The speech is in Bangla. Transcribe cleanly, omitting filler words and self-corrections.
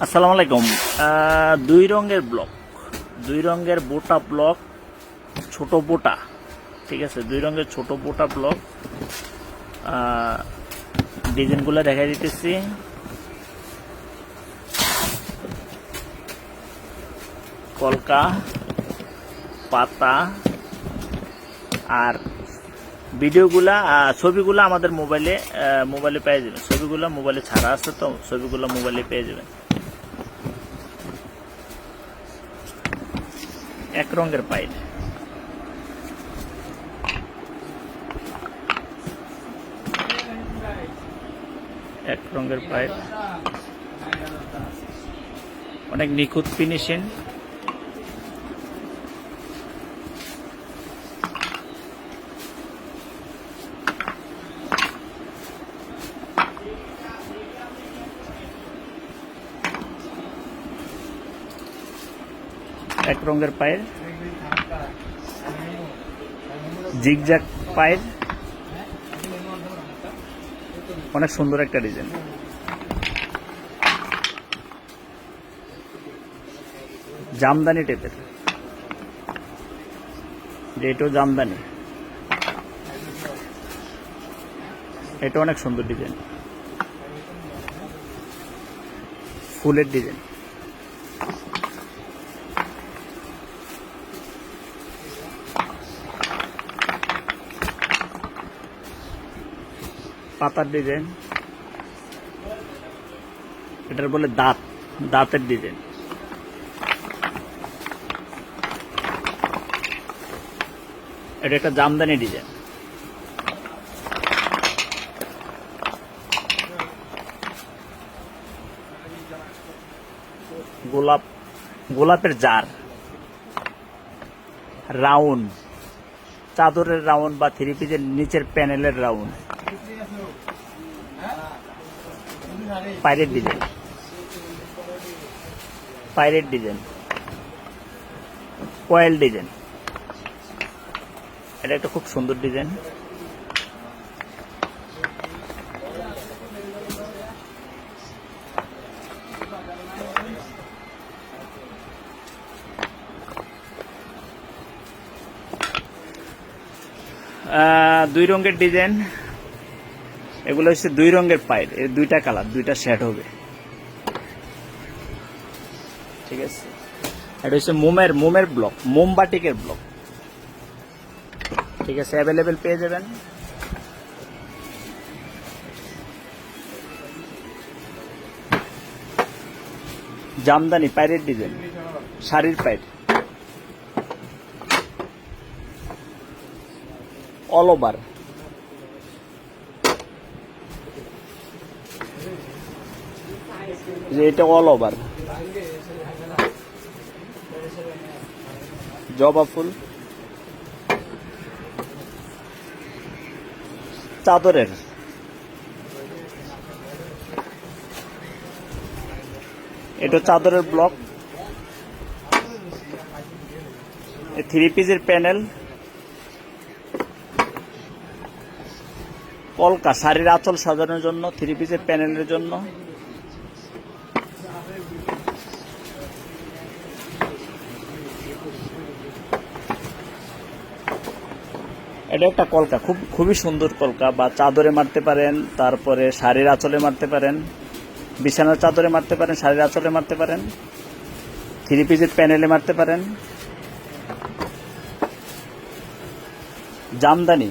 আসসালামু আলাইকুম। দুই রঙের ব্লক, দুই রঙের বোটা ব্লক, ছোট বোটা, ঠিক আছে, দুই রঙের ছোট বোটা ব্লক। ডিজাইনগুলো দেখাই দিতেছি। কলকা, পাতা আর ভিডিওগুলা, ছবিগুলো আমাদের মোবাইলে পেয়ে যাবেন। ছবিগুলো মোবাইলে ছাড়া আছে, তো ছবিগুলো মোবাইলে পেয়ে যাবেন। এক রঙের পাইপ, এক রঙের পাইপ, অনেক নিখুঁত ফিনিশিং। এক রঙের পায়ের, জিগজ্যাগ পায়ের, অনেক সুন্দর একটা ডিজাইন। জামদানি টাইপের, এটাও জামদানি, এটা অনেক সুন্দর ডিজাইন, ফুলের ডিজাইন। পাতার ডিজাইন, এটার বলে দাঁতের ডিজাইন। এটা একটা জামদানি ডিজাইন। গোলাপের জার, রাউন্ড, চাদরের রাউন্ড বা থ্রি পিসের নিচের প্যানেলের round. Pirate design, pirate design, coil design. এটা একটা খুব সুন্দর ডিজাইন। দুই রঙের ডিজাইন, এগুলো হচ্ছে দুই রঙের পাইপ, এর দুইটা কালার, দুইটা শেড হবে, ঠিক আছে। এটা হচ্ছে মোমের ব্লক, মোমবাটিকের ব্লক, ঠিক আছে, অ্যাভেলেবেল পেয়ে যাবেন। জামদানি পাইরেট ডিজাইন, শাড়ির পাইপ, অল ওভার। যে এটা অল ওভার, জবা ফুল, চাদরের, এটা চাদরের ব্লক, থ্রি পিসের প্যানেল, কলকা, শাড়ির আঁচল সাজানোর জন্য, থ্রি পিসের প্যানেলের জন্য। এটা একটা কলকা, খুবই সুন্দর কলকা, বা চাদরে মারতে পারেন, তারপরে শাড়ির আঁচলে মারতে পারেন, বিছানার চাদরে মারতে পারেন, শাড়ির আঁচলে মারতে পারেন, থ্রি পিসের প্যানেলে মারতে পারেন। জামদানি,